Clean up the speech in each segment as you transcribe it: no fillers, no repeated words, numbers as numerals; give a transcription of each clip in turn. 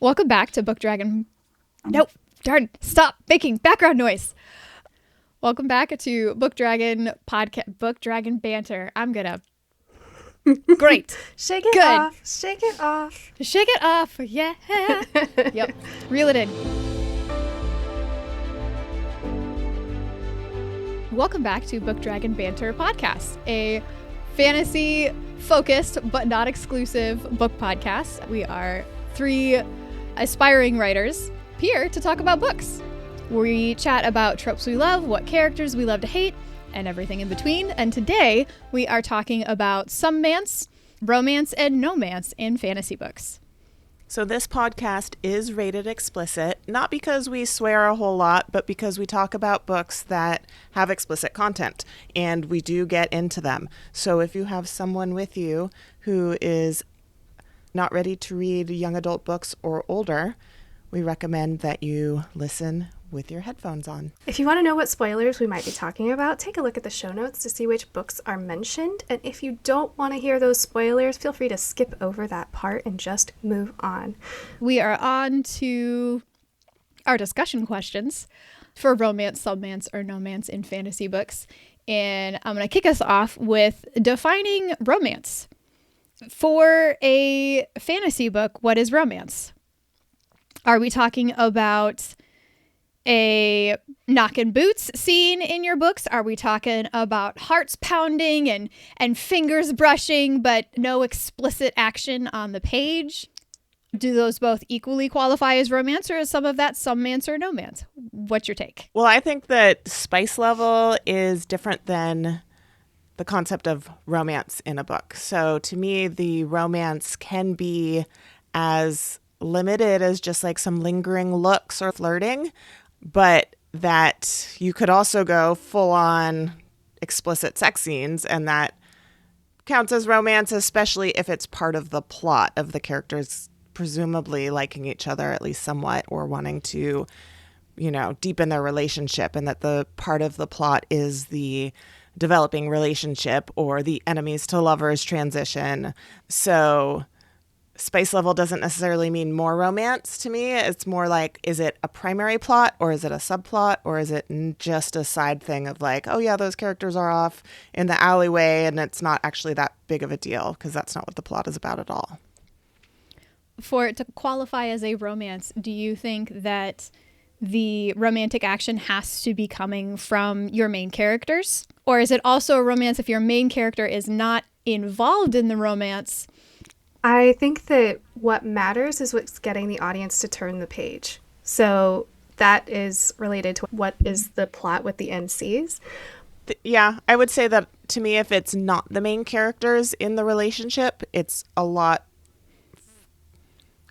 Welcome back to Book Dragon. Nope, darn, stop making background noise. Welcome back to Book Dragon Podcast, Book Dragon Banter. I'm gonna. Great. Shake it Good. off. Shake it off. Shake it off. Yeah. Yep. Reel it in. Welcome back to Book Dragon Banter Podcast, a fantasy-focused but not exclusive book podcast. We are three aspiring writers here to talk about books. We chat about tropes we love, what characters we love to hate, and everything in between. And today we are talking about some-mance, romance, and no-mance in fantasy books. So this podcast is rated explicit, not because we swear a whole lot, but because we talk about books that have explicit content, and we do get into them. So if you have someone with you who is not ready to read young adult books or older, we recommend that you listen with your headphones on. If you want to know what spoilers we might be talking about, take a look at the show notes to see which books are mentioned. And if you don't want to hear those spoilers, feel free to skip over that part and just move on. We are on to our discussion questions for romance, some-mance, or no-mance in fantasy books. And I'm going to kick us off with defining romance. For a fantasy book, what is romance? Are we talking about a knockin' boots scene in your books? Are we talking about hearts pounding and fingers brushing, but no explicit action on the page? Do those both equally qualify as romance, or is some of that some-mance or no-mance? What's your take? Well, I think that spice level is different than the concept of romance in a book. So to me, the romance can be as limited as just like some lingering looks or flirting, but that you could also go full on explicit sex scenes, and that counts as romance, especially if it's part of the plot of the characters presumably liking each other at least somewhat, or wanting to, deepen their relationship, and that the part of the plot is the developing relationship or the enemies to lovers transition. So spice level doesn't necessarily mean more romance to me. It's more like, is it a primary plot, or is it a subplot, or is it just a side thing of like, oh yeah, those characters are off in the alleyway and it's not actually that big of a deal, because that's not what the plot is about at all. For it to qualify as a romance, do you think that the romantic action has to be coming from your main characters? Or is it also a romance if your main character is not involved in the romance? I think that what matters is what's getting the audience to turn the page. So that is related to what is the plot with the MCs. Yeah, I would say that to me, if it's not the main characters in the relationship, it's a lot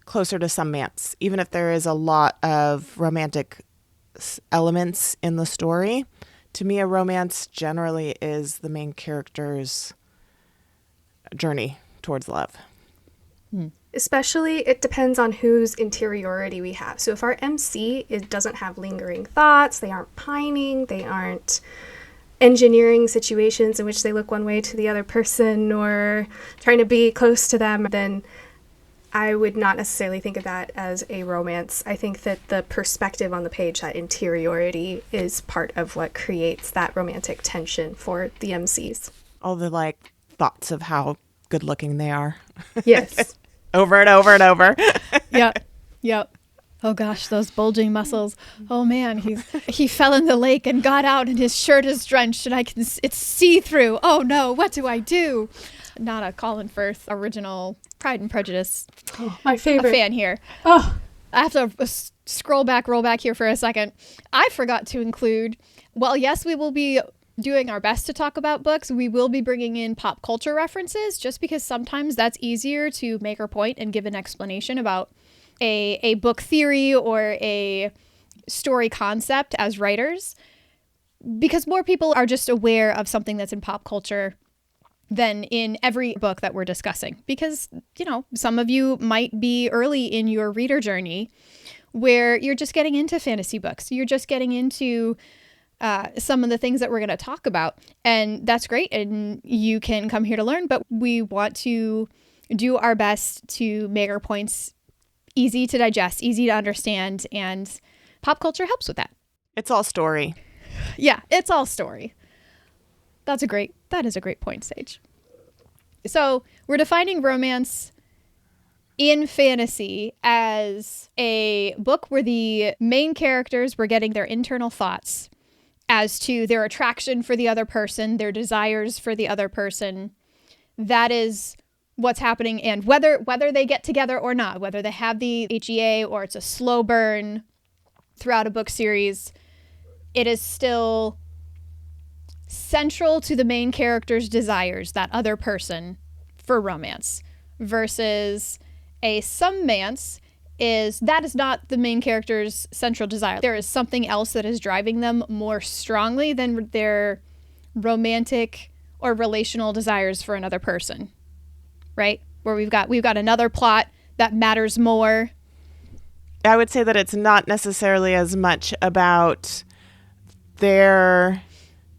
closer to some-mance, even if there is a lot of romantic elements in the story. To me, a romance generally is the main character's journey towards love. Especially, it depends on whose interiority we have. So if our MC doesn't have lingering thoughts, they aren't pining, they aren't engineering situations in which they look one way to the other person or trying to be close to them, then I would not necessarily think of that as a romance. I think that the perspective on the page, that interiority, is part of what creates that romantic tension for the MCs. All the thoughts of how good looking they are. Yes. Over and over and over. Yep. Oh gosh, those bulging muscles. Oh man, he fell in the lake and got out and his shirt is drenched and it's see-through. Oh no, what do I do? Not a Colin Firth original Pride and Prejudice. Oh, my favorite. A fan here. Oh, I have to roll back here for a second. I forgot to include, well, yes, we will be doing our best to talk about books. We will be bringing in pop culture references, just because sometimes that's easier to make our point and give an explanation about a book theory or a story concept as writers, because more people are just aware of something that's in pop culture than in every book that we're discussing. Because, some of you might be early in your reader journey where you're just getting into fantasy books. You're just getting into some of the things that we're going to talk about. And that's great. And you can come here to learn. But we want to do our best to make our points easy to digest, easy to understand, and pop culture helps with that. It's all story. Yeah, it's all story. That is a great point, Sage. So we're defining romance in fantasy as a book where the main characters were getting their internal thoughts as to their attraction for the other person, their desires for the other person. That is what's happening, and whether they get together or not, whether they have the HEA or it's a slow burn throughout a book series, it is still central to the main character's desires, that other person, for romance. Versus a some-mance is not the main character's central desire. There is something else that is driving them more strongly than their romantic or relational desires for another person, right? Where we've got another plot that matters more. I would say that it's not necessarily as much about their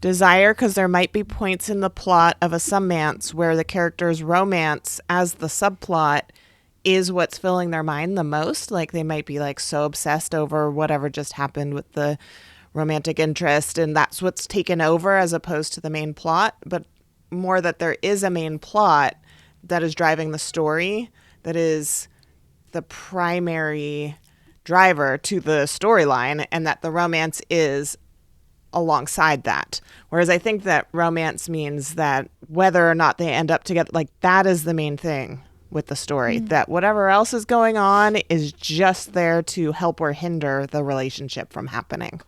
desire, because there might be points in the plot of a some-mance where the character's romance as the subplot is what's filling their mind the most. Like they might be like so obsessed over whatever just happened with the romantic interest, and that's what's taken over as opposed to the main plot. But more that there is a main plot that is driving the story, that is the primary driver to the storyline, and that the romance is alongside that. Whereas I think that romance means that whether or not they end up together, like that is the main thing with the story, that whatever else is going on is just there to help or hinder the relationship from happening.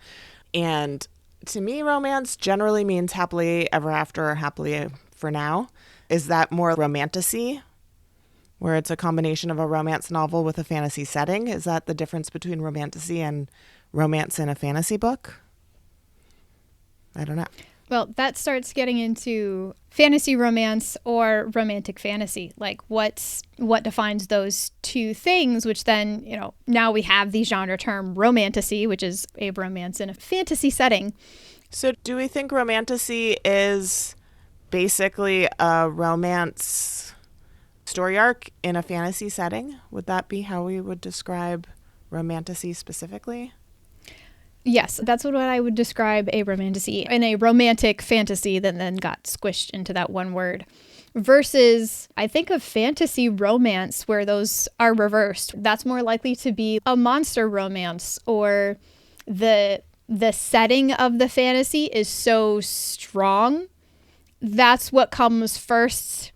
And to me, romance generally means happily ever after or happily for now. Is that more romantasy, where it's a combination of a romance novel with a fantasy setting? Is that the difference between romantasy and romance in a fantasy book? I don't know. Well, that starts getting into fantasy romance or romantic fantasy. Like what defines those two things, which then, now we have the genre term romantasy, which is a romance in a fantasy setting. So do we think romantasy is basically a romance story arc in a fantasy setting? Would that be how we would describe romantasy specifically? Yes, that's what I would describe a romantasy. In a romantic fantasy that then got squished into that one word. Versus, I think of fantasy romance where those are reversed. That's more likely to be a monster romance, or the setting of the fantasy is so strong. That's what comes first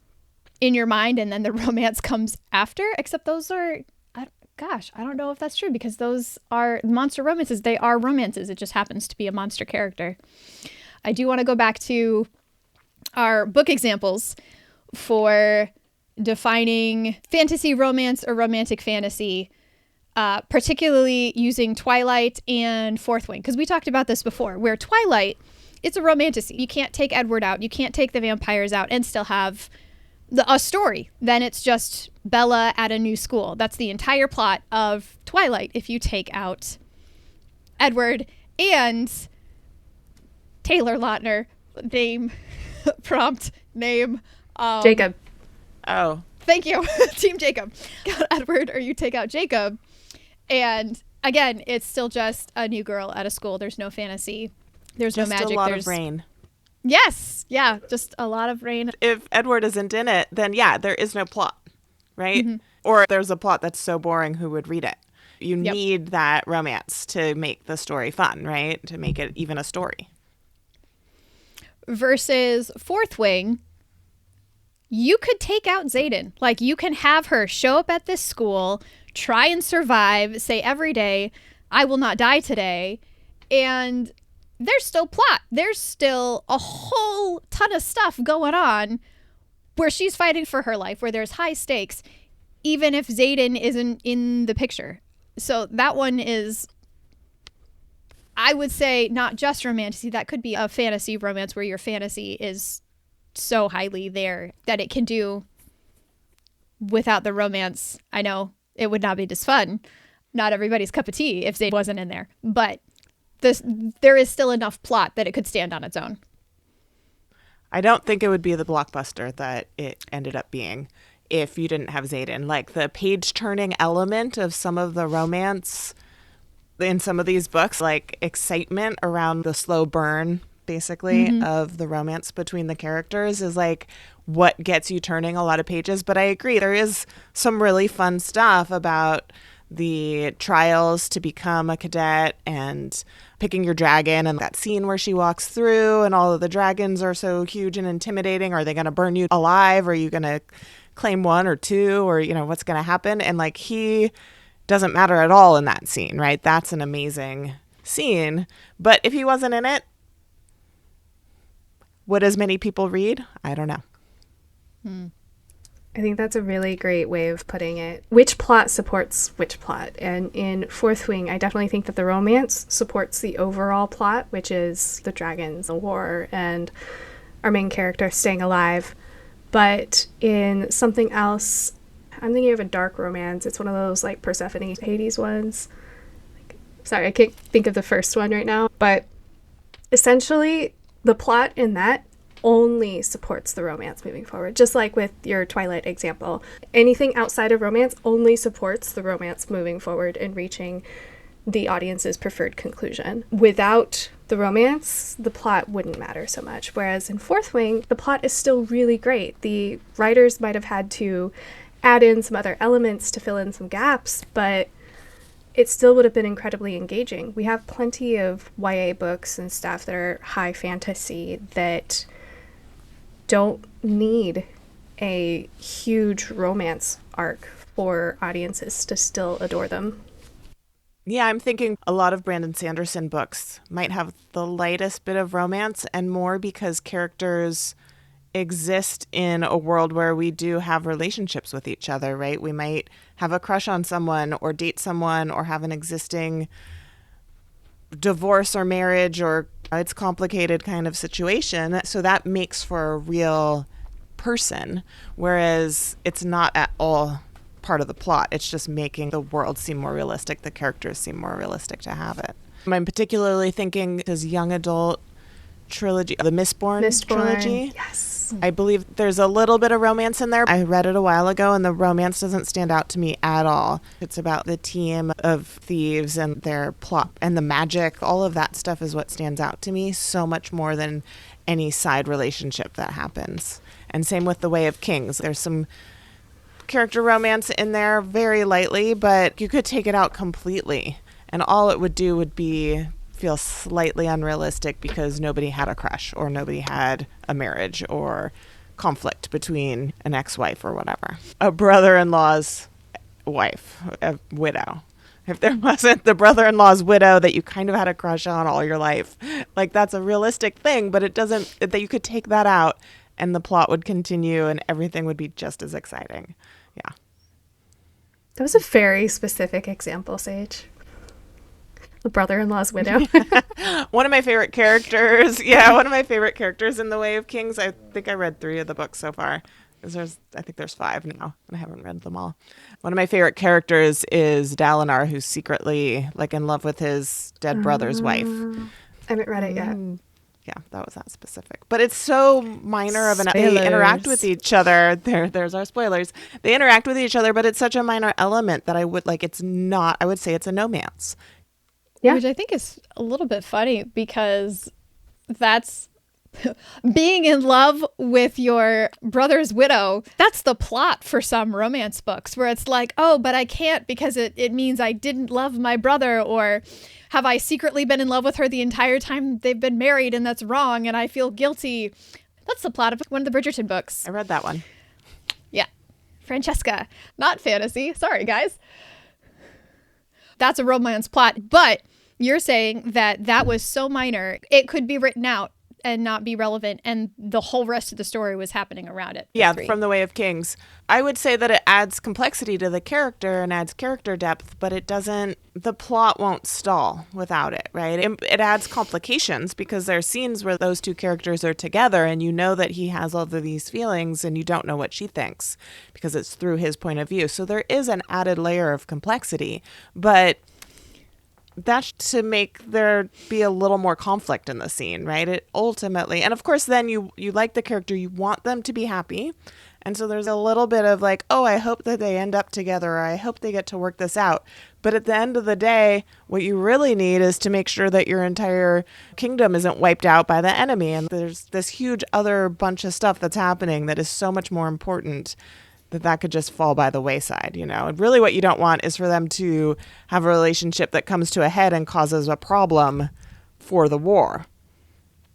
in your mind, and then the romance comes after. Except those are... I don't know if that's true, because those are monster romances. They are romances. It just happens to be a monster character. I do want to go back to our book examples for defining fantasy romance or romantic fantasy, particularly using Twilight and Fourth Wing, because we talked about this before, where Twilight, it's a romantasy. You can't take Edward out. You can't take the vampires out and still have a story. Then it's just Bella at a new school. That's the entire plot of Twilight if you take out Edward and Taylor Lautner. Name. Jacob. Oh. Thank you. Team Jacob. Got Edward, or you take out Jacob. And again, it's still just a new girl at a school. There's no fantasy. There's just no magic. A lot of rain. Yes. Yeah. Just a lot of rain. If Edward isn't in it, then there is no plot, right? Mm-hmm. Or there's a plot that's so boring, who would read it? You need that romance to make the story fun, right? To make it even a story. Versus Fourth Wing, you could take out Xaden. Like, you can have her show up at this school, try and survive, say every day, I will not die today, and there's still plot. There's still a whole ton of stuff going on where she's fighting for her life, where there's high stakes, even if Xaden isn't in the picture. So that one is, I would say, not just romantasy. That could be a fantasy romance where your fantasy is so highly there that it can do without the romance. I know it would not be as fun. Not everybody's cup of tea if Xaden wasn't in there. But there is still enough plot that it could stand on its own. I don't think it would be the blockbuster that it ended up being if you didn't have Xaden. Like the page turning element of some of the romance in some of these books, like excitement around the slow burn basically of the romance between the characters is like what gets you turning a lot of pages. But I agree, there is some really fun stuff about the trials to become a cadet and picking your dragon, and that scene where she walks through and all of the dragons are so huge and intimidating. Are they going to burn you alive? Are you going to claim one or two, or what's going to happen? And like he doesn't matter at all in that scene, right? That's an amazing scene. But if he wasn't in it, would as many people read? I don't know. I think that's a really great way of putting it. Which plot supports which plot? And in Fourth Wing, I definitely think that the romance supports the overall plot, which is the dragons, the war, and our main character staying alive. But in something else, I'm thinking of a dark romance. It's one of those like Persephone, Hades ones. Sorry, I can't think of the first one right now. But essentially, the plot in that only supports the romance moving forward. Just like with your Twilight example. Anything outside of romance only supports the romance moving forward and reaching the audience's preferred conclusion. Without the romance, the plot wouldn't matter so much. Whereas in Fourth Wing, the plot is still really great. The writers might have had to add in some other elements to fill in some gaps, but it still would have been incredibly engaging. We have plenty of YA books and stuff that are high fantasy that don't need a huge romance arc for audiences to still adore them. Yeah, I'm thinking a lot of Brandon Sanderson books might have the lightest bit of romance, and more because characters exist in a world where we do have relationships with each other, right? We might have a crush on someone or date someone or have an existing divorce or marriage or it's complicated kind of situation. So that makes for a real person, whereas it's not at all part of the plot. It's just making the world seem more realistic, the characters seem more realistic to have it. I'm particularly thinking his young adult trilogy, the Mistborn trilogy. Yes. I believe there's a little bit of romance in there. I read it a while ago, and the romance doesn't stand out to me at all. It's about the team of thieves and their plot and the magic. All of that stuff is what stands out to me so much more than any side relationship that happens. And same with The Way of Kings. There's some character romance in there very lightly, but you could take it out completely, and all it would do would be feel slightly unrealistic because nobody had a crush or nobody had a marriage or conflict between an ex-wife or whatever. A brother-in-law's wife, a widow. If there wasn't the brother-in-law's widow that you kind of had a crush on all your life, like that's a realistic thing, but it doesn't, that you could take that out and the plot would continue and everything would be just as exciting. Yeah. That was a very specific example, Sage. The brother-in-law's widow. One of my favorite characters. Yeah, one of my favorite characters in The Way of Kings. I think I read 3 of the books so far. I think there's 5 now, and I haven't read them all. One of my favorite characters is Dalinar, who's secretly like in love with his dead brother's wife. I haven't read it yet. Yeah, that was that specific. But it's so minor of an... They interact with each other. There's our spoilers. They interact with each other, but it's such a minor element that I would say it's a no-mance. Yeah. Which I think is a little bit funny because that's being in love with your brother's widow. That's the plot for some romance books where it's like, oh, but I can't because it means I didn't love my brother, or have I secretly been in love with her the entire time they've been married and that's wrong and I feel guilty. That's the plot of one of the Bridgerton books. I read that one. Yeah. Francesca. Not fantasy. Sorry, guys. That's a romance plot, but you're saying that was so minor, it could be written out and not be relevant, and the whole rest of the story was happening around it. Yeah, from The Way of Kings. I would say that it adds complexity to the character and adds character depth, but the plot won't stall without it, right? It adds complications because there are scenes where those two characters are together and you know that he has all of these feelings and you don't know what she thinks because it's through his point of view. So there is an added layer of complexity, but that's to make there be a little more conflict in the scene, right? It ultimately, and of course then you like the character, you want them to be happy. And so there's a little bit of like, oh, I hope that they end up together, or I hope they get to work this out. But at the end of the day, what you really need is to make sure that your entire kingdom isn't wiped out by the enemy. And there's this huge other bunch of stuff that's happening that is so much more important that could just fall by the wayside, you know? And really what you don't want is for them to have a relationship that comes to a head and causes a problem for the war.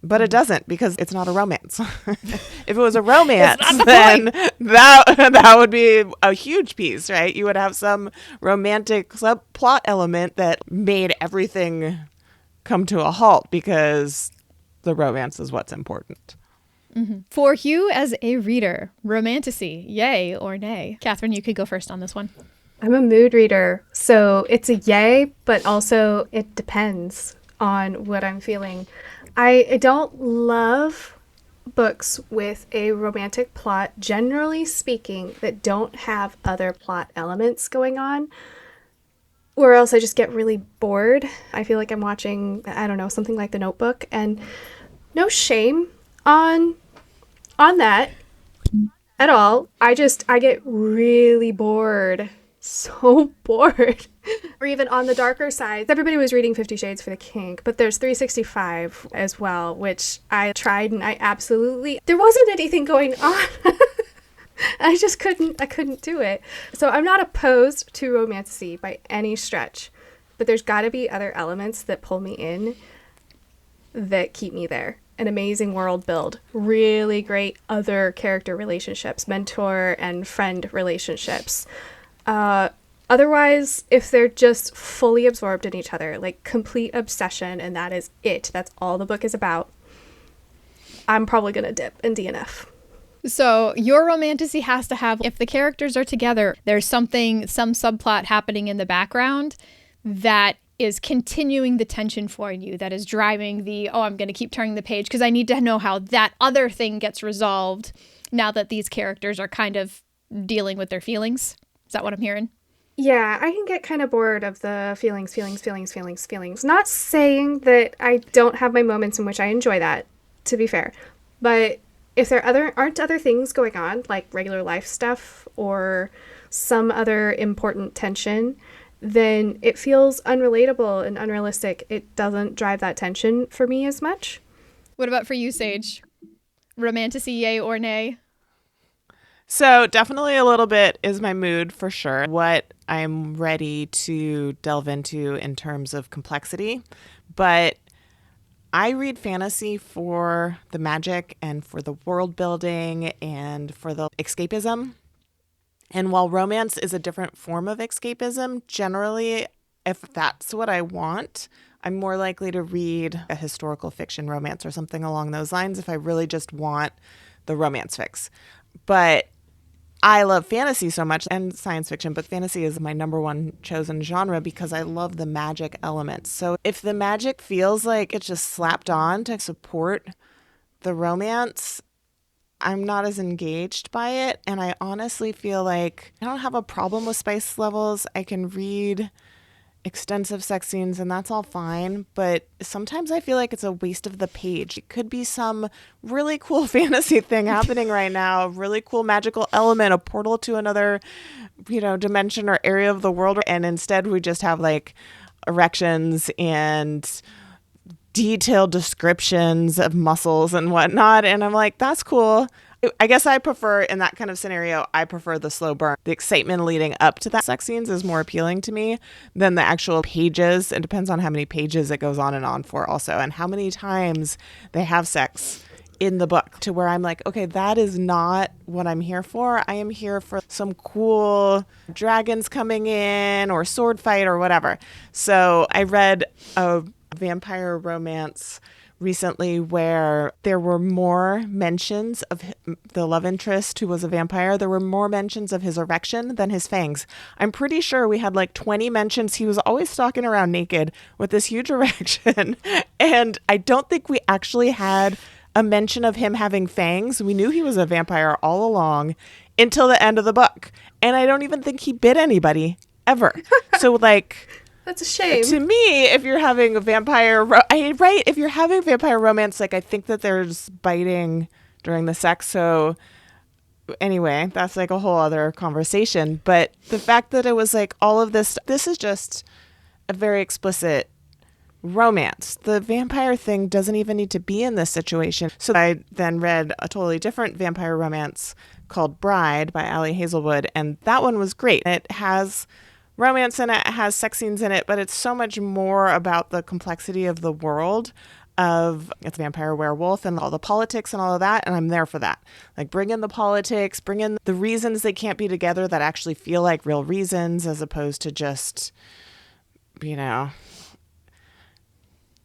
But it doesn't, because it's not a romance. If it was a romance, then that would be a huge piece, right? You would have some romantic subplot element that made everything come to a halt because the romance is what's important. Mm-hmm. For you as a reader, Romantasy, yay or nay? Catherine, you could go first on this one. I'm a mood reader, so it's a yay, but also it depends on what I'm feeling. I don't love books with a romantic plot, generally speaking, that don't have other plot elements going on, or else I just get really bored. I feel like I'm watching, I don't know, something like The Notebook, and no shame on that at all. I get really bored. So bored. Or even on the darker side, everybody was reading 50 Shades for the Kink, but there's 365 as well, which I tried and I absolutely, there wasn't anything going on. I couldn't do it. So I'm not opposed to Romantasy by any stretch, but there's got to be other elements that pull me in that keep me there. An amazing world build, really great other character relationships, mentor and friend relationships. Otherwise, if they're just fully absorbed in each other, like complete obsession, and that is it, that's all the book is about, I'm probably going to dip in DNF. So your Romantasy has to have, if the characters are together, there's some subplot happening in the background that is continuing the tension for you, that is driving I'm going to keep turning the page because I need to know how that other thing gets resolved now that these characters are kind of dealing with their feelings. Is that what I'm hearing? Yeah, I can get kind of bored of the feelings. Not saying that I don't have my moments in which I enjoy that, to be fair. But if there aren't other things going on, like regular life stuff or some other important tension, then it feels unrelatable and unrealistic. It doesn't drive that tension for me as much. What about for you, Sage? Romantasy, yay or nay? So definitely a little bit is my mood for sure. What I'm ready to delve into in terms of complexity. But I read fantasy for the magic and for the world building and for the escapism. And while romance is a different form of escapism, generally, if that's what I want, I'm more likely to read a historical fiction romance or something along those lines if I really just want the romance fix. But I love fantasy so much, and science fiction, but fantasy is my number one chosen genre because I love the magic elements. So if the magic feels like it's just slapped on to support the romance, I'm not as engaged by it. And I honestly feel like I don't have a problem with spice levels. I can read extensive sex scenes and that's all fine, but sometimes I feel like it's a waste of the page. It could be some really cool fantasy thing happening right now, a really cool magical element, a portal to another, dimension or area of the world, and instead we just have like erections and detailed descriptions of muscles and whatnot, and I'm like, that's cool. I guess I prefer, in that kind of scenario, I prefer the slow burn. The excitement leading up to that sex scenes is more appealing to me than the actual pages. It depends on how many pages it goes on and on for also, and how many times they have sex in the book, to where I'm like, okay, that is not what I'm here for. I am here for some cool dragons coming in or sword fight or whatever. So I read a vampire romance recently where there were more mentions of the love interest who was a vampire. There were more mentions of his erection than his fangs. I'm pretty sure we had like 20 mentions. He was always stalking around naked with this huge erection. And I don't think we actually had a mention of him having fangs. We knew he was a vampire all along until the end of the book. And I don't even think he bit anybody ever. So like, That's a shame. To me, if you're having a vampire, if you're having vampire romance, like I think that there's biting during the sex. So anyway, that's like a whole other conversation. But the fact that it was like all of this is just a very explicit romance. The vampire thing doesn't even need to be in this situation. So I then read a totally different vampire romance called Bride by Ali Hazelwood, and that one was great. It has romance in it, it has sex scenes in it, but it's so much more about the complexity of the world of it's vampire werewolf and all the politics and all of that, and I'm there for that. Like, bring in the politics, bring in the reasons they can't be together that actually feel like real reasons, as opposed to just,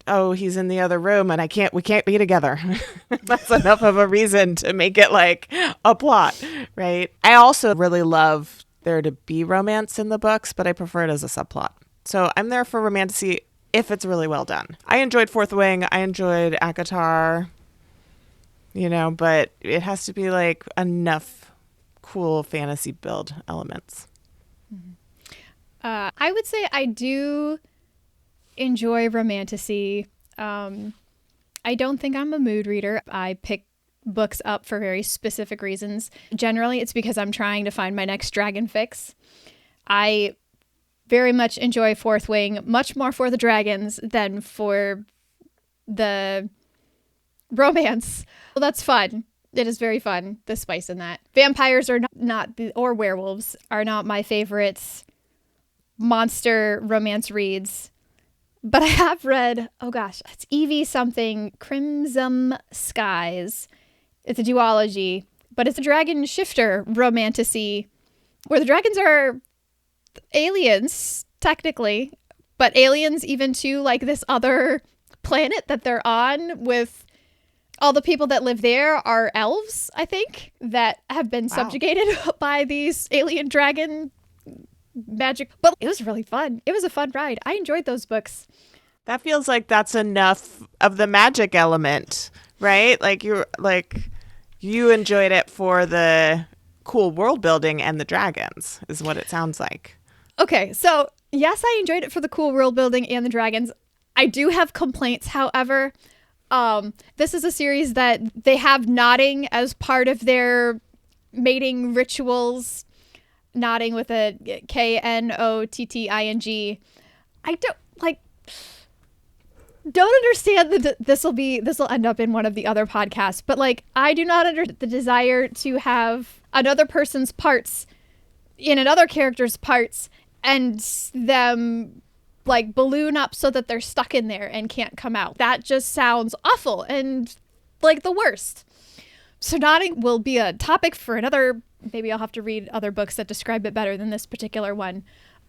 oh, he's in the other room and we can't be together. That's enough of a reason to make it like a plot, right? I also really love there to be romance in the books, but I prefer it as a subplot. So I'm there for Romantasy if it's really well done. I enjoyed Fourth Wing. I enjoyed ACOTAR, but it has to be like enough cool fantasy build elements. I would say I do enjoy Romantasy. I don't think I'm a mood reader. I pick books up for very specific reasons. Generally, it's because I'm trying to find my next dragon fix. I very much enjoy Fourth Wing, much more for the dragons than for the romance. Well, that's fun. It is very fun, the spice in that. Vampires are or werewolves are not my favorite monster romance reads. But I have read, it's Evie something, Crimson Skies. It's a duology, but it's a dragon shifter romantasy where the dragons are aliens, technically, but aliens even to like this other planet that they're on with all the people that live there are elves, I think, that have been subjugated by these alien dragon magic. But it was really fun. It was a fun ride. I enjoyed those books. That feels like that's enough of the magic element, right? Like you enjoyed it for the cool world building and the dragons is what it sounds like. Okay, so yes, I enjoyed it for the cool world building and the dragons. I do have complaints, however. This is a series that they have nodding as part of their mating rituals. Nodding with a Knotting. I don't understand that this will end up in one of the other podcasts, but like I do not understand the desire to have another person's parts in another character's parts and them like balloon up so that they're stuck in there and can't come out. That just sounds awful and like the worst. So nodding will be a topic for another. Maybe I'll have to read other books that describe it better than this particular one.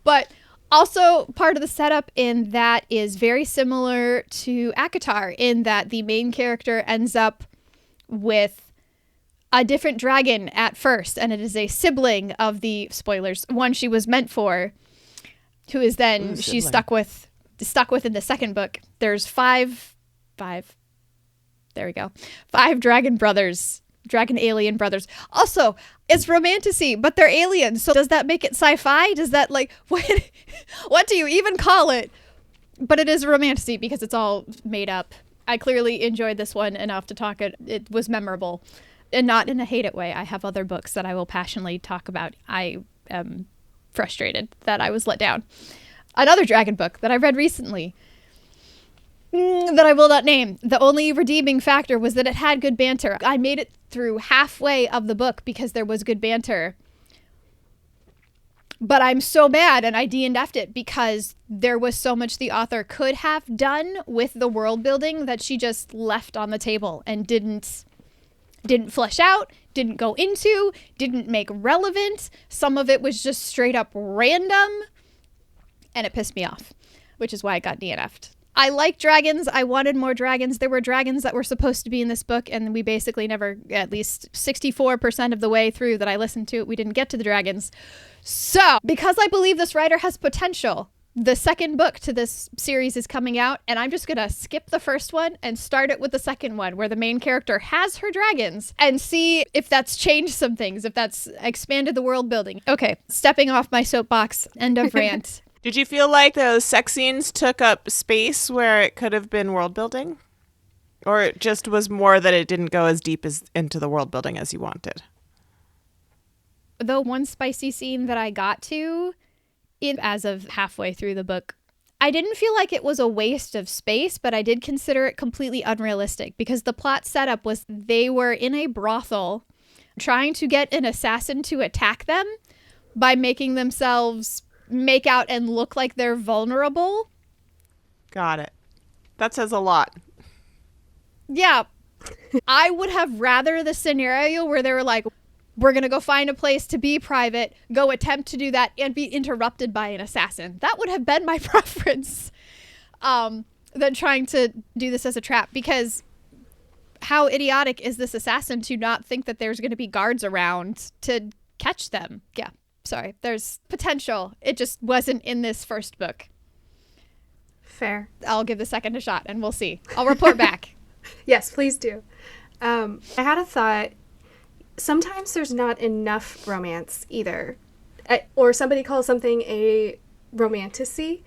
But also, part of the setup in that is very similar to ACOTAR in that the main character ends up with a different dragon at first, and it is a sibling of the, spoilers, one she was meant for, who is then she's stuck with in the second book. There's five, there we go, 5 dragon alien brothers. Also, it's Romantasy, but they're aliens. So does that make it sci-fi? Does that what do you even call it? But it is Romantasy because it's all made up. I clearly enjoyed this one enough to talk it. It was memorable and not in a hate it way. I have other books that I will passionately talk about. I am frustrated that I was let down. Another dragon book that I read recently that I will not name. The only redeeming factor was that it had good banter. I made it through halfway of the book because there was good banter. But I'm so mad and I DNF'd it because there was so much the author could have done with the world building that she just left on the table and didn't flesh out, didn't go into, didn't make relevant. Some of it was just straight up random and it pissed me off, which is why I got DNF'd. I like dragons. I wanted more dragons. There were dragons that were supposed to be in this book, and we basically never, at least 64% of the way through that I listened to it, we didn't get to the dragons. So, because I believe this writer has potential, the second book to this series is coming out, and I'm just going to skip the first one and start it with the second one, where the main character has her dragons, and see if that's changed some things, if that's expanded the world building. Okay, stepping off my soapbox, end of rant. Did you feel like those sex scenes took up space where it could have been world building? Or it just was more that it didn't go as deep as into the world building as you wanted? The one spicy scene that I got to, as of halfway through the book, I didn't feel like it was a waste of space, but I did consider it completely unrealistic because the plot setup was they were in a brothel trying to get an assassin to attack them by making themselves make out and look like they're vulnerable. Got it. That says a lot. Yeah. I would have rather the scenario where they were like, we're going to go find a place to be private, go attempt to do that, and be interrupted by an assassin. That would have been my preference than trying to do this as a trap. Because how idiotic is this assassin to not think that there's going to be guards around to catch them? Yeah, sorry. There's potential. It just wasn't in this first book. Fair. I'll give the second a shot, and we'll see. I'll report back. Yes, please do. I had a thought. Sometimes there's not enough romance either. Or somebody calls something a romantasy,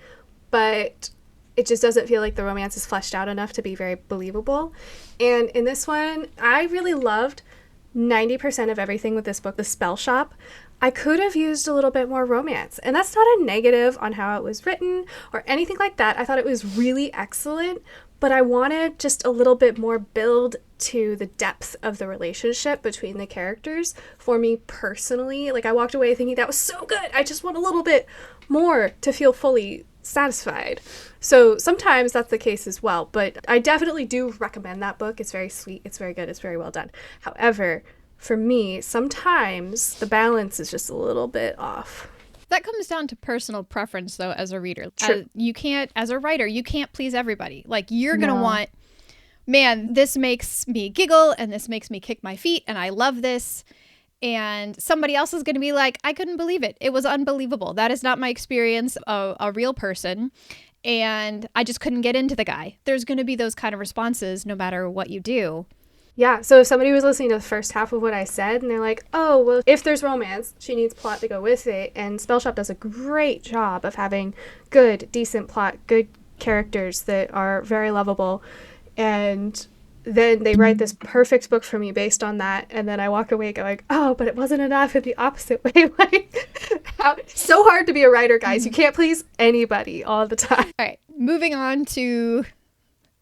but it just doesn't feel like the romance is fleshed out enough to be very believable. And in this one, I really loved 90% of everything with this book, the Spellshop. I could have used a little bit more romance. And that's not a negative on how it was written or anything like that. I thought it was really excellent, but I wanted just a little bit more build to the depth of the relationship between the characters for me personally. Like, I walked away thinking that was so good. I just want a little bit more to feel fully satisfied. So sometimes that's the case as well, but I definitely do recommend that book. It's very sweet. It's very good. It's very well done. However, for me, sometimes the balance is just a little bit off. That comes down to personal preference, though, as a reader. True. You can't, as a writer, you can't please everybody. Like, you're going to want, man, this makes me giggle and this makes me kick my feet and I love this. And somebody else is going to be like, I couldn't believe it. It was unbelievable. That is not my experience of a real person. And I just couldn't get into the guy. There's going to be those kind of responses no matter what you do. Yeah, so if somebody was listening to the first half of what I said and they're like, oh, well, if there's romance, she needs plot to go with it. And Spellshop does a great job of having good, decent plot, good characters that are very lovable. And then they write this perfect book for me based on that. And then I walk away going, oh, but it wasn't enough in the opposite way. So hard to be a writer, guys. You can't please anybody all the time. All right, moving on to,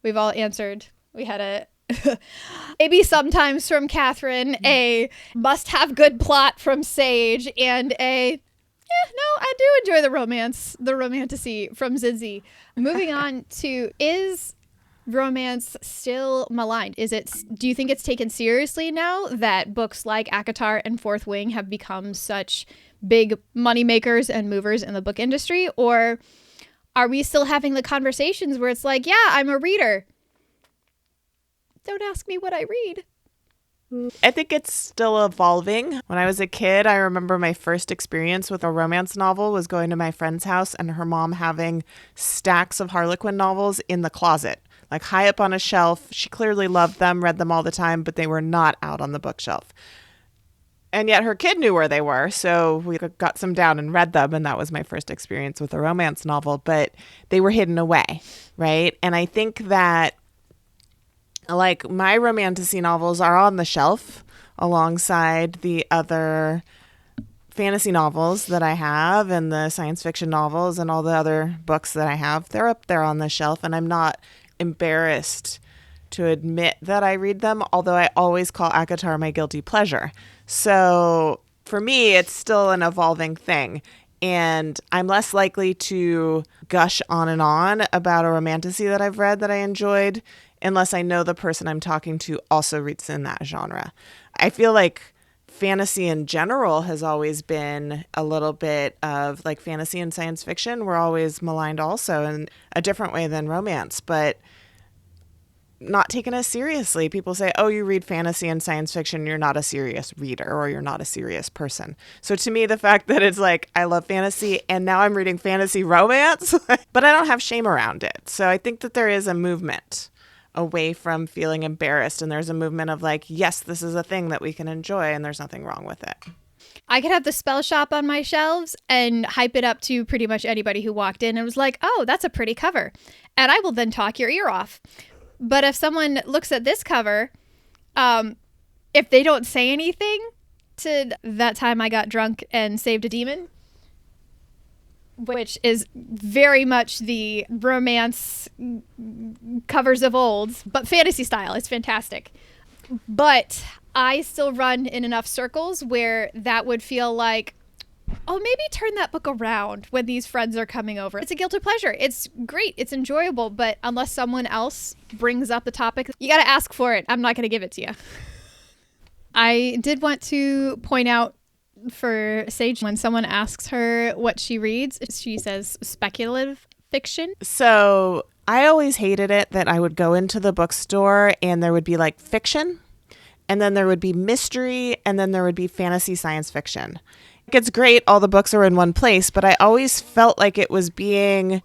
we've all answered. We had a maybe sometimes from Catherine, a must have good plot from Sage, and a no, I do enjoy the romance, the romantasy from Zizi. Moving on to, is romance still maligned? Do you think it's taken seriously now that books like ACOTAR and Fourth Wing have become such big money makers and movers in the book industry? Or are we still having the conversations where it's like, yeah, I'm a reader, don't ask me what I read? I think it's still evolving. When I was a kid, I remember my first experience with a romance novel was going to my friend's house and her mom having stacks of Harlequin novels in the closet, like high up on a shelf. She clearly loved them, read them all the time, but they were not out on the bookshelf. And yet her kid knew where they were, so we got some down and read them, and that was my first experience with a romance novel, but they were hidden away, right? And I think that, like, my romantasy novels are on the shelf alongside the other fantasy novels that I have and the science fiction novels and all the other books that I have. They're up there on the shelf, and I'm not embarrassed to admit that I read them, although I always call ACOTAR my guilty pleasure. So for me, it's still an evolving thing. And I'm less likely to gush on and on about a romantasy that I've read that I enjoyed unless I know the person I'm talking to also reads in that genre. I feel like fantasy in general has always been a little bit of, like, fantasy and science fiction were always maligned also in a different way than romance, but not taken as seriously. People say, oh, you read fantasy and science fiction, you're not a serious reader or you're not a serious person. So to me, the fact that it's like, I love fantasy and now I'm reading fantasy romance, but I don't have shame around it. So I think that there is a movement away from feeling embarrassed, and there's a movement of like, yes, this is a thing that we can enjoy and there's nothing wrong with it. I could have the Spellshop on my shelves and hype it up to pretty much anybody who walked in and was like, oh, that's a pretty cover. And I will then talk your ear off. But if someone looks at this cover, if they don't say anything to That Time I Got Drunk and Saved a Demon, which is very much the romance covers of old, but fantasy style. It's fantastic. But I still run in enough circles where that would feel like, oh, maybe turn that book around when these friends are coming over. It's a guilty pleasure. It's great. It's enjoyable. But unless someone else brings up the topic, you got to ask for it. I'm not going to give it to you. I did want to point out for Sage, when someone asks her what she reads, she says speculative fiction. So I always hated it that I would go into the bookstore and there would be like fiction, and then there would be mystery, and then there would be fantasy science fiction. It's great, all the books are in one place, but I always felt like it was being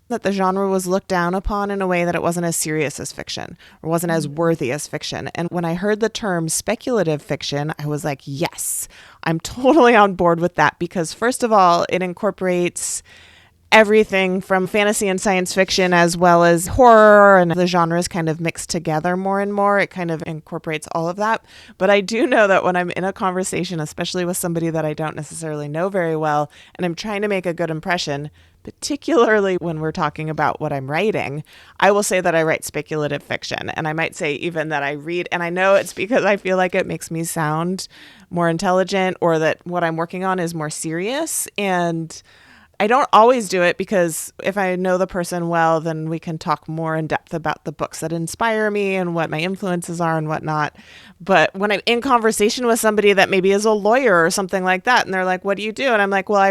that the genre was looked down upon in a way that it wasn't as serious as fiction or wasn't as worthy as fiction. And when I heard the term speculative fiction, I was like, yes, I'm totally on board with that, because first of all, it incorporates everything from fantasy and science fiction as well as horror, and the genres kind of mixed together more and more. It kind of incorporates all of that. But I do know that when I'm in a conversation, especially with somebody that I don't necessarily know very well, and I'm trying to make a good impression, particularly when we're talking about what I'm writing, I will say that I write speculative fiction. And I might say even that I read, and I know it's because I feel like it makes me sound more intelligent, or that what I'm working on is more serious. And I don't always do it, because if I know the person well, then we can talk more in depth about the books that inspire me and what my influences are and whatnot. But when I'm in conversation with somebody that maybe is a lawyer or something like that, and they're like, what do you do? And I'm like, well, I'm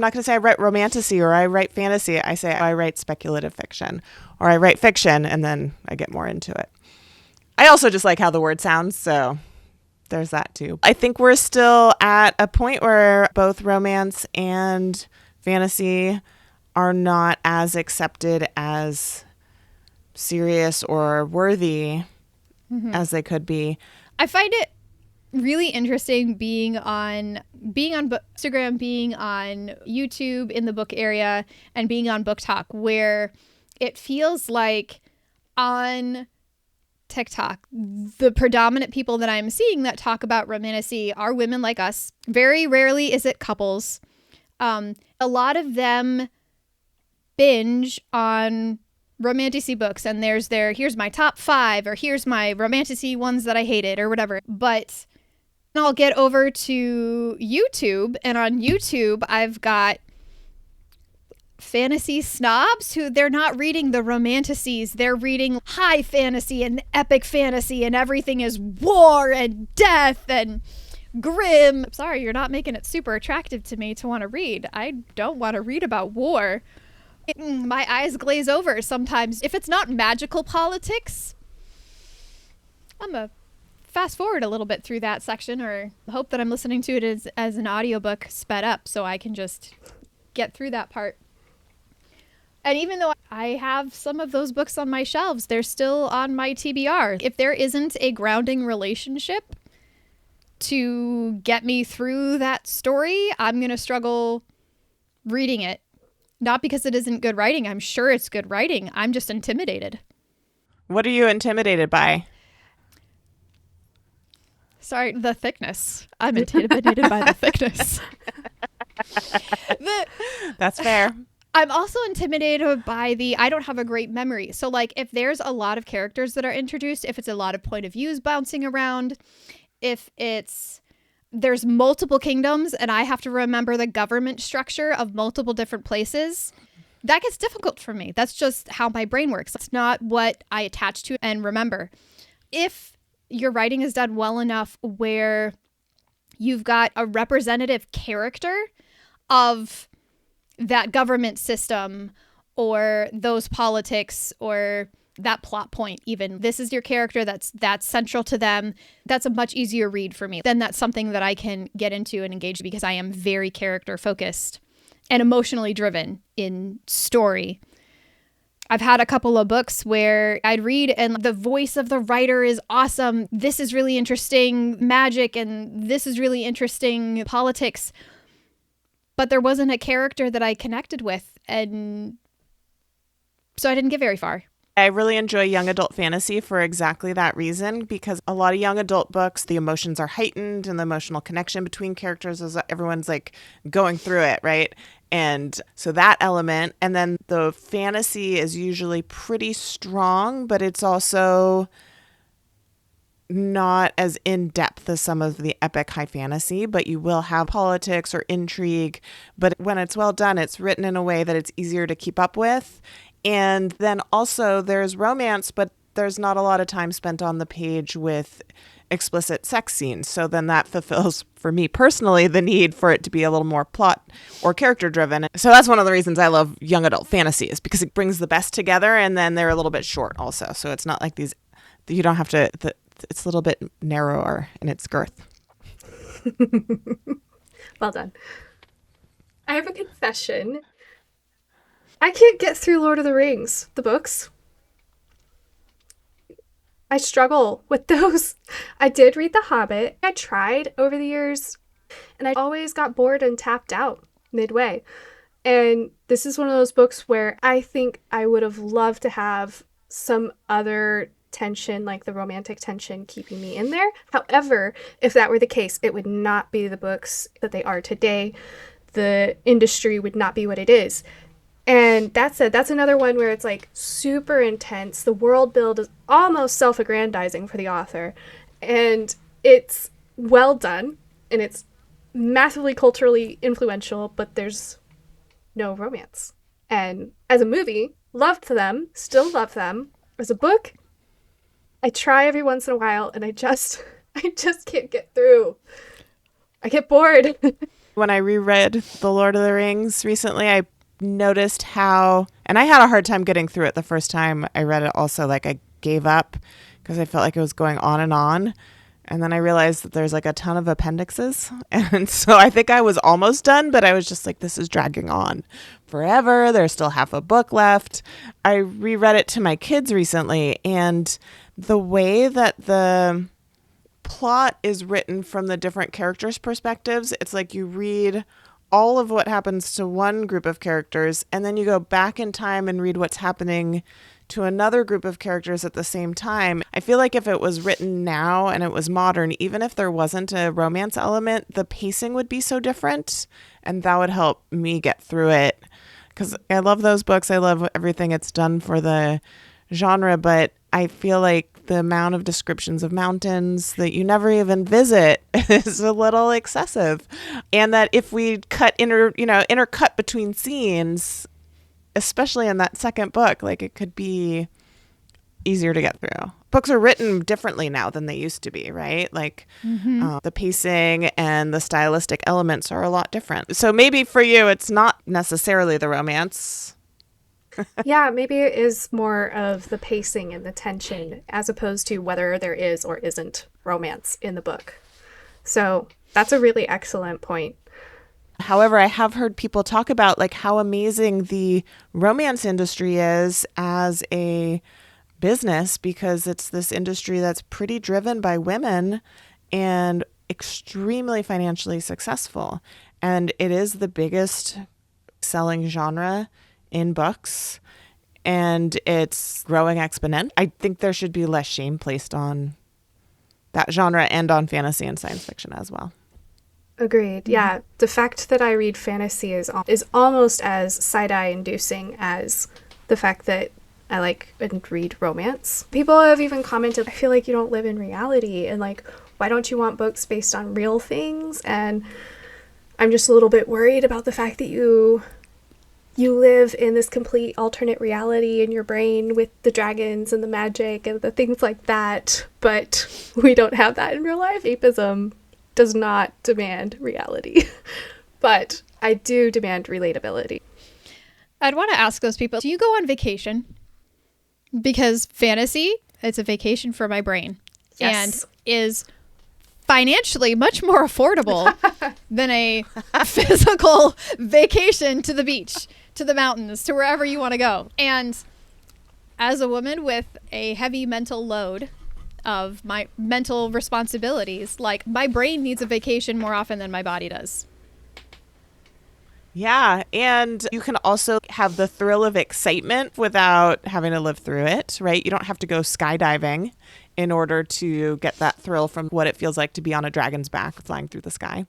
not going to say I write romantasy or I write fantasy. I say I write speculative fiction, or I write fiction, and then I get more into it. I also just like how the word sounds, so there's that too. I think we're still at a point where both romance and fantasy are not as accepted as serious or worthy as they could be. I find it really interesting being on Instagram, being on YouTube in the book area, and being on Book Talk, where it feels like on TikTok, the predominant people that I'm seeing that talk about romantasy are women like us. Very rarely is it couples. A lot of them binge on romantasy books, and here's my top 5, or here's my romantasy ones that I hated, or whatever. But I'll get over to YouTube, and on YouTube, I've got fantasy snobs who they're not reading the romantasies. They're reading high fantasy and epic fantasy, and everything is war and death and grim. Sorry, you're not making it super attractive to me to want to read. I don't want to read about war. My eyes glaze over sometimes. If it's not magical politics, I'm a fast forward a little bit through that section, or hope that I'm listening to it as an audiobook sped up so I can just get through that part. And even though I have some of those books on my shelves, they're still on my TBR. If there isn't a grounding relationship to get me through that story, I'm going to struggle reading it. Not because it isn't good writing. I'm sure it's good writing. I'm just intimidated. What are you intimidated by? Sorry, the thickness. I'm intimidated by the thickness. That's fair. I'm also intimidated by I don't have a great memory. So like if there's a lot of characters that are introduced, if it's a lot of point of views bouncing around, if there's multiple kingdoms and I have to remember the government structure of multiple different places, that gets difficult for me. That's just how my brain works. It's not what I attach to and remember. If your writing is done well enough where you've got a representative character of that government system or those politics or that plot point, even this is your character that's central to them, that's a much easier read for me. Then that's something that I can get into and engage, because I am very character focused and emotionally driven in story. I've had a couple of books where I'd read and the voice of the writer is awesome. This is really interesting magic and this is really interesting politics. But there wasn't a character that I connected with. And so I didn't get very far. I really enjoy young adult fantasy for exactly that reason, because a lot of young adult books, the emotions are heightened and the emotional connection between characters is everyone's like going through it, right? And so that element, and then the fantasy is usually pretty strong, but it's also not as in-depth as some of the epic high fantasy, but you will have politics or intrigue. But when it's well done, it's written in a way that it's easier to keep up with. And then also there's romance, but there's not a lot of time spent on the page with explicit sex scenes. So then that fulfills, for me personally, the need for it to be a little more plot or character driven. So that's one of the reasons I love young adult fantasy, is because it brings the best together, and then they're a little bit short also. So it's not like these, you don't have to, it's a little bit narrower in its girth. Well done. I have a confession. I can't get through Lord of the Rings, the books. I struggle with those. I did read The Hobbit. I tried over the years, and I always got bored and tapped out midway. And this is one of those books where I think I would have loved to have some other tension, like the romantic tension, keeping me in there. However, if that were the case, it would not be the books that they are today. The industry would not be what it is. And that's another one where it's like super intense. The world build is almost self-aggrandizing for the author. And it's well done. And it's massively culturally influential, but there's no romance. And as a movie, loved them, still love them. As a book, I try every once in a while and I just can't get through. I get bored. When I reread The Lord of the Rings recently, I noticed how, and I had a hard time getting through it the first time I read it also, like I gave up because I felt like it was going on. And then I realized that there's like a ton of appendixes. And so I think I was almost done, but I was just like, this is dragging on forever. There's still half a book left. I reread it to my kids recently, and the way that the plot is written from the different characters' perspectives, it's like you read all of what happens to one group of characters, and then you go back in time and read what's happening to another group of characters at the same time. I feel like if it was written now and it was modern, even if there wasn't a romance element, the pacing would be so different, and that would help me get through it. Because I love those books. I love everything it's done for the genre, but I feel like the amount of descriptions of mountains that you never even visit is a little excessive. And that if we intercut between scenes, especially in that second book, like it could be easier to get through. Books are written differently now than they used to be, right? Like the pacing and the stylistic elements are a lot different. So maybe for you, it's not necessarily the romance. Yeah, maybe it is more of the pacing and the tension as opposed to whether there is or isn't romance in the book. So that's a really excellent point. However, I have heard people talk about like how amazing the romance industry is as a business, because it's this industry that's pretty driven by women and extremely financially successful. And it is the biggest selling genre in books, and it's growing exponentially. I think there should be less shame placed on that genre and on fantasy and science fiction as well. Agreed. Yeah. The fact that I read fantasy is almost as side-eye inducing as the fact that I like and read romance. People have even commented, I feel like you don't live in reality, and like, why don't you want books based on real things? And I'm just a little bit worried about the fact that you live in this complete alternate reality in your brain with the dragons and the magic and the things like that, but we don't have that in real life. Escapism does not demand reality, but I do demand relatability. I'd want to ask those people, do you go on vacation? Because fantasy, it's a vacation for my brain. Yes. And is financially much more affordable than a physical vacation to the beach, to the mountains, to wherever you want to go. And as a woman with a heavy mental load of my mental responsibilities, like my brain needs a vacation more often than my body does. Yeah, and you can also have the thrill of excitement without having to live through it, right? You don't have to go skydiving in order to get that thrill from what it feels like to be on a dragon's back flying through the sky.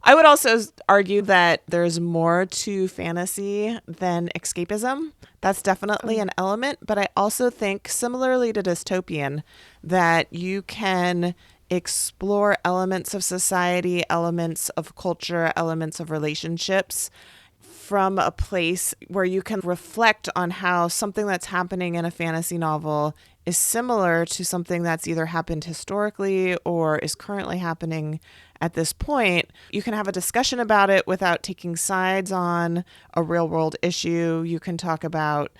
I would also argue that there's more to fantasy than escapism. That's definitely an element, but I also think, similarly to dystopian, that you can explore elements of society, elements of culture, elements of relationships from a place where you can reflect on how something that's happening in a fantasy novel is similar to something that's either happened historically or is currently happening at this point. You can have a discussion about it without taking sides on a real world issue. You can talk about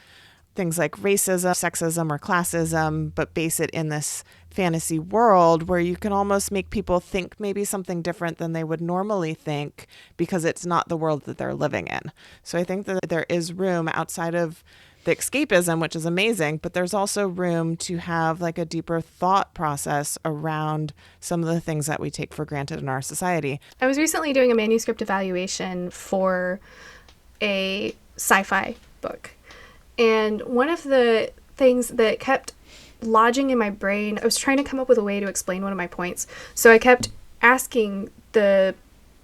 things like racism, sexism, or classism, but base it in this fantasy world where you can almost make people think maybe something different than they would normally think because it's not the world that they're living in. So I think that there is room outside of the escapism, which is amazing, but there's also room to have like a deeper thought process around some of the things that we take for granted in our society. I was recently doing a manuscript evaluation for a sci-fi book. And one of the things that kept lodging in my brain, I was trying to come up with a way to explain one of my points. So I kept asking the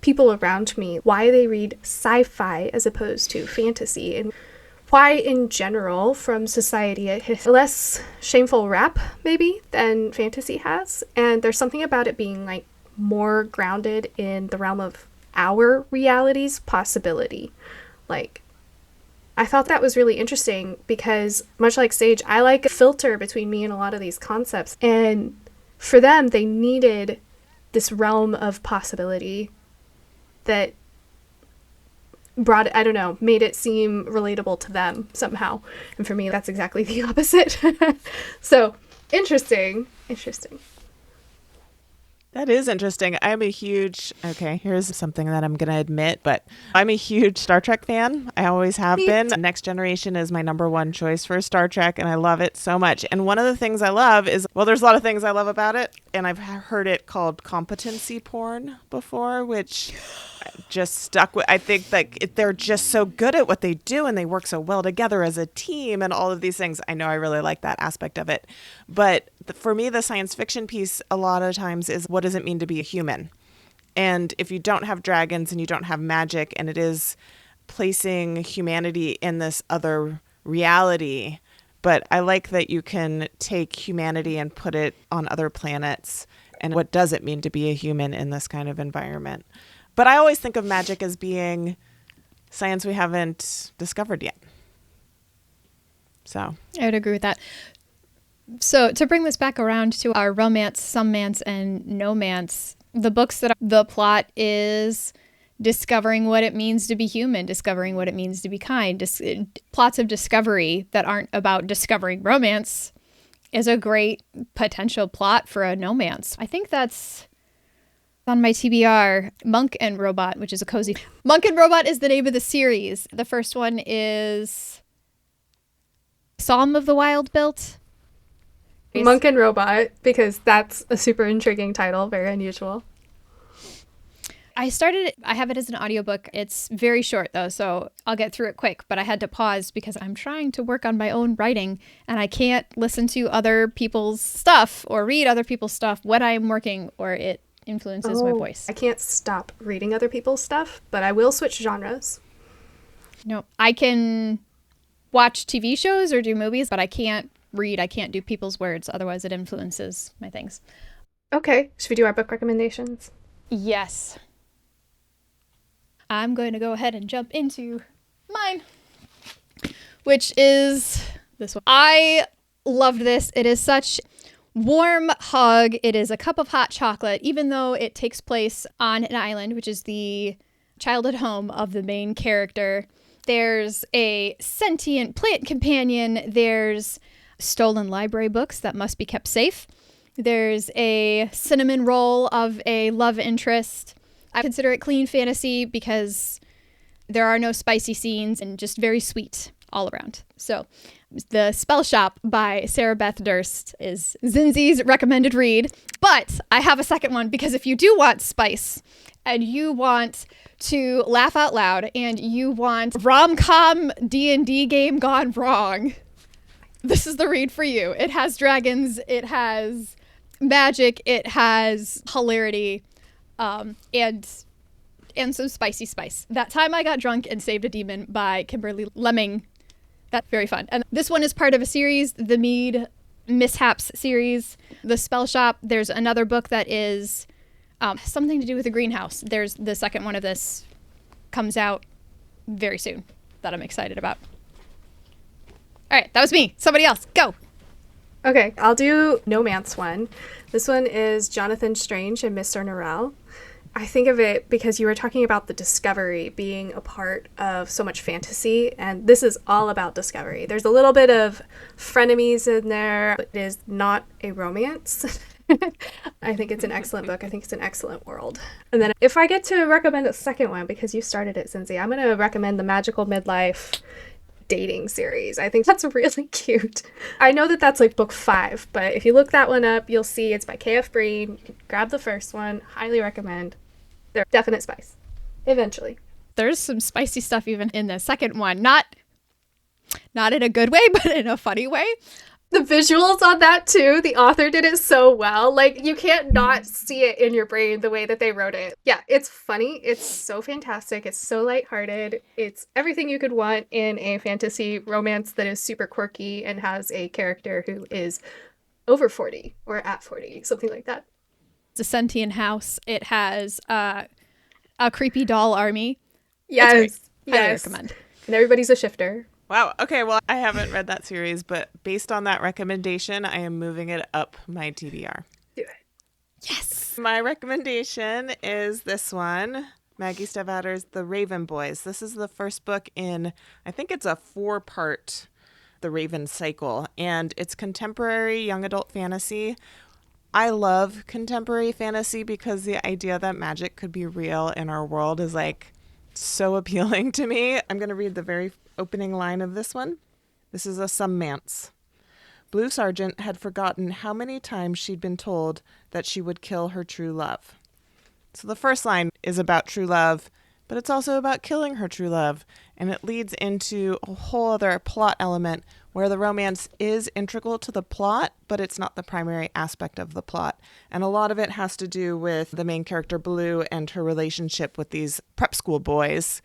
people around me why they read sci-fi as opposed to fantasy, and why in general from society it has a less shameful rap maybe than fantasy has. And there's something about it being like more grounded in the realm of our reality's possibility. Like, I thought that was really interesting because, much like Sage, I like a filter between me and a lot of these concepts. And for them, they needed this realm of possibility that brought it, I don't know, made it seem relatable to them somehow. And for me, that's exactly the opposite. So, interesting. That is interesting. Here's something that I'm going to admit, but I'm a huge Star Trek fan. I always have been. Next Generation is my number one choice for Star Trek, and I love it so much. And one of the things I love is, well, there's a lot of things I love about it, and I've heard it called competency porn before, which just stuck with. I think like they're just so good at what they do, and they work so well together as a team, and all of these things. I know I really like that aspect of it, but for me, the science fiction piece a lot of times is, what does it mean to be a human? And if you don't have dragons and you don't have magic, and it is placing humanity in this other reality, but I like that you can take humanity and put it on other planets. And what does it mean to be a human in this kind of environment? But I always think of magic as being science we haven't discovered yet. So I would agree with that. So to bring this back around to our romance, Some-mance, and No-mance, the books that the plot is discovering what it means to be human, discovering what it means to be kind. Plots of discovery that aren't about discovering romance is a great potential plot for a No-mance. I think that's on my TBR, Monk and Robot, which is a cozy. Monk and Robot is the name of the series. The first one is Psalm of the Wild Built. Monk and Robot, because that's a super intriguing title, very unusual. I have it as an audiobook. It's very short though, so I'll get through it quick, but I had to pause because I'm trying to work on my own writing and I can't listen to other people's stuff or read other people's stuff when I'm working or it influences my voice. I can't stop reading other people's stuff, but I will switch genres. No, I can watch TV shows or do movies, but I can't read. I can't do people's words. Otherwise, it influences my things. Okay. Should we do our book recommendations? Yes. I'm going to go ahead and jump into mine, which is this one. I loved this. It is such warm hug. It is a cup of hot chocolate, even though it takes place on an island, which is the childhood home of the main character. There's a sentient plant companion. There's stolen library books that must be kept safe. There's a cinnamon roll of a love interest. I consider it clean fantasy because there are no spicy scenes and just very sweet. all around. So the Spellshop by Sarah Beth Durst is Zinzi's recommended read. But I have a second one, because if you do want spice and you want to laugh out loud and you want rom-com D&D game gone wrong, this is the read for you. It has dragons, it has magic, it has hilarity, and some spicy spice. That Time I Got Drunk and Saved a Demon by Kimberly Lemming. That's very fun. And this one is part of a series, the Mead Mishaps series. The Spellshop, there's another book that is something to do with a greenhouse. There's the second one of this comes out very soon that I'm excited about. All right, that was me. Somebody else, go. Okay, I'll do No-mance one. This one is Jonathan Strange and Mr. Norrell. I think of it because you were talking about the discovery being a part of so much fantasy, and this is all about discovery. There's a little bit of frenemies in there, but it is not a romance. I think it's an excellent book. I think it's an excellent world. And then if I get to recommend a second one, because you started it, Cincy, I'm going to recommend the Magical Midlife dating series. I think that's really cute. I know that that's like book 5, but if you look that one up, you'll see it's by K.F. Breed. You can grab the first one. Highly recommend. They're definite spice. Eventually. There's some spicy stuff even in the second one. Not in a good way, but in a funny way. The visuals on that too, the author did it so well. Like, you can't not see it in your brain the way that they wrote it. Yeah, it's funny. It's so fantastic. It's so lighthearted. It's everything you could want in a fantasy romance that is super quirky and has a character who is over 40 or at 40, something like that. It's a sentient house. It has a creepy doll army. Yes. Highly recommend. And everybody's a shifter. Wow. Okay. Well, I haven't read that series, but based on that recommendation, I am moving it up my TBR. Do it. Yes. My recommendation is this one, Maggie Stiefvater's The Raven Boys. This is the first book in, I think it's a 4-part The Raven cycle, and it's contemporary young adult fantasy. I love contemporary fantasy because the idea that magic could be real in our world is like so appealing to me. I'm going to read the very opening line of this one. This is a Some-mance. Blue Sergeant had forgotten how many times she'd been told that she would kill her true love. So the first line is about true love, but it's also about killing her true love. And it leads into a whole other plot element where the romance is integral to the plot, but it's not the primary aspect of the plot. And a lot of it has to do with the main character, Blue, and her relationship with these prep school boys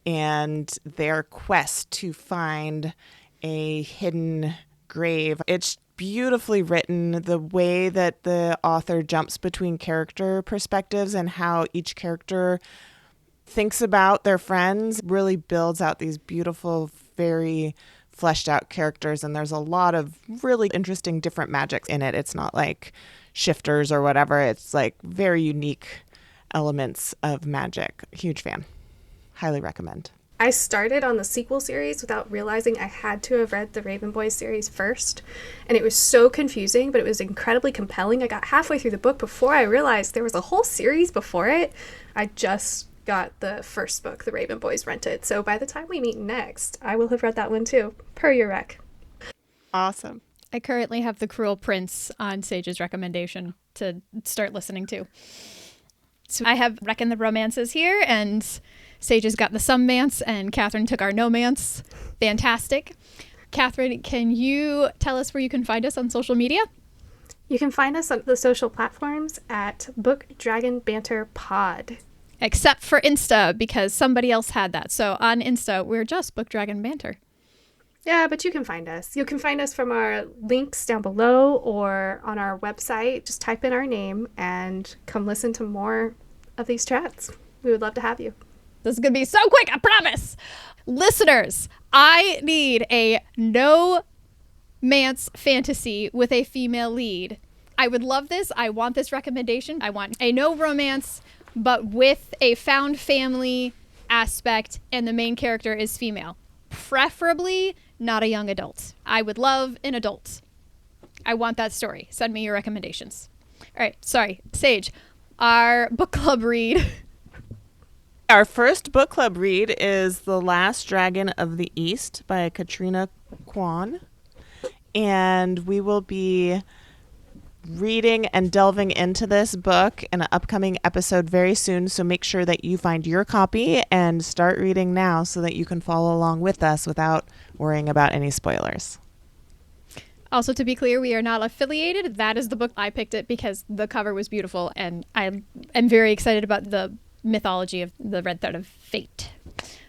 and their quest to find a hidden grave. It's beautifully written, the way that the author jumps between character perspectives and how each character thinks about their friends really builds out these beautiful, very fleshed out characters. And there's a lot of really interesting different magics in it. It's not like shifters or whatever. It's like very unique elements of magic. Huge fan. Highly recommend. I started on the sequel series without realizing I had to have read the Raven Boys series first. And it was so confusing, but it was incredibly compelling. I got halfway through the book before I realized there was a whole series before it. I just got the first book, The Raven Boys, rented. So by the time we meet next, I will have read that one too, per your rec. Awesome. I currently have The Cruel Prince on Sage's recommendation to start listening to. So I have Reckon the Romances here, and Sage has got the Some-mance, and Catherine took our No-mance. Fantastic. Catherine, can you tell us where you can find us on social media? You can find us on the social platforms at Book Dragon Banter Pod. Except for Insta, because somebody else had that. So on Insta, we're just Book Dragon Banter. Yeah, but you can find us. You can find us from our links down below or on our website. Just type in our name and come listen to more of these chats. We would love to have you. This is going to be so quick, I promise. Listeners, I need a no-mance fantasy with a female lead. I would love this. I want this recommendation. I want a no romance, but with a found family aspect, and the main character is female. Preferably not a young adult. I would love an adult. I want that story. Send me your recommendations. All right, sorry. Sage, our book club read Our first book club read is The Last Dragon of the East by Katrina Kwan. And we will be reading and delving into this book in an upcoming episode very soon. So make sure that you find your copy and start reading now so that you can follow along with us without worrying about any spoilers. Also, to be clear, we are not affiliated. That is the book. I picked it because the cover was beautiful, and I am very excited about the mythology of the Red Thread of Fate.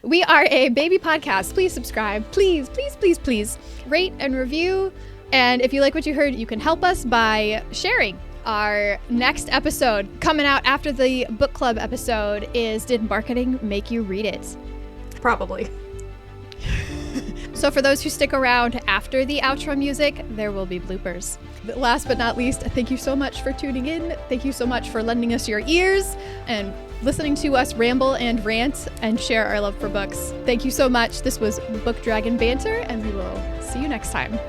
We are a baby podcast. Please subscribe. Please, please, please, please. Rate and review. And if you like what you heard, you can help us by sharing. Our next episode coming out after the book club episode is Did Marketing Make You Read It? Probably. So for those who stick around after the outro music, there will be bloopers. But last but not least, thank you so much for tuning in. Thank you so much for lending us your ears and listening to us ramble and rant and share our love for books. Thank you so much. This was Book Dragon Banter, and we will see you next time.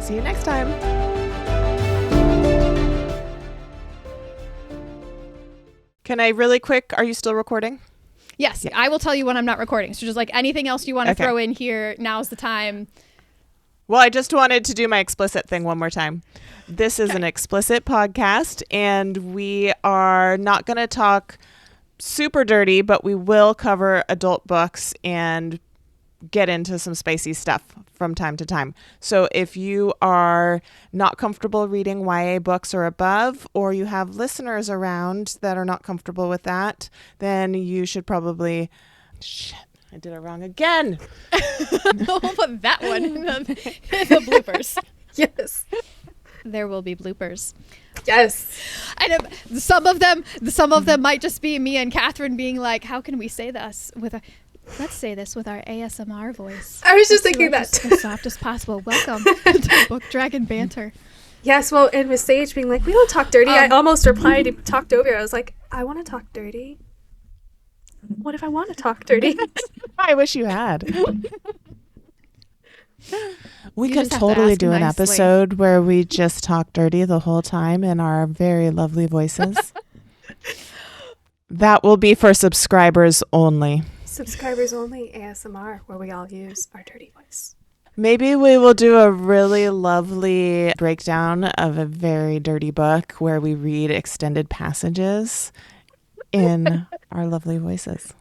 See you next time. Can I really quick, are you still recording? Yes, I will tell you when I'm not recording. So just like anything else you want to throw in here, now's the time. Well, I just wanted to do my explicit thing one more time. This is an explicit podcast, and we are not going to talk super dirty, but we will cover adult books and get into some spicy stuff from time to time. So if you are not comfortable reading YA books or above, or you have listeners around that are not comfortable with that, then you should probably... Shit, I did it wrong again. We'll put that one in the bloopers. Yes. There will be bloopers. Yes. I know some of them might just be me and Catherine being like, how can we say this let's say this with our ASMR voice. I was just thinking that. As soft as possible. Welcome to Book Dragon Banter. Yes, well, and with Sage being like, we don't talk dirty, I almost replied, talked over. I was like, I want to talk dirty. What if I want to talk dirty? I wish you had. We You could just have to totally ask do an nicely. episode where we just talk dirty the whole time in our very lovely voices. That will be for subscribers only. Subscribers only ASMR, where we all use our dirty voice. Maybe we will do a really lovely breakdown of a very dirty book where we read extended passages in our lovely voices.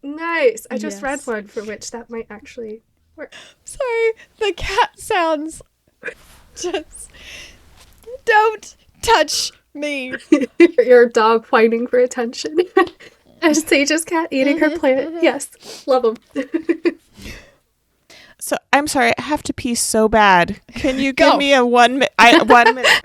Nice. I just Yes. read one for which that might actually work. Sorry, the cat sounds. Just don't touch me. Your dog whining for attention. And Sage's cat eating her plant. Yes. Love them. So I'm sorry, I have to pee so bad. Can you Go. give me a 1 minute?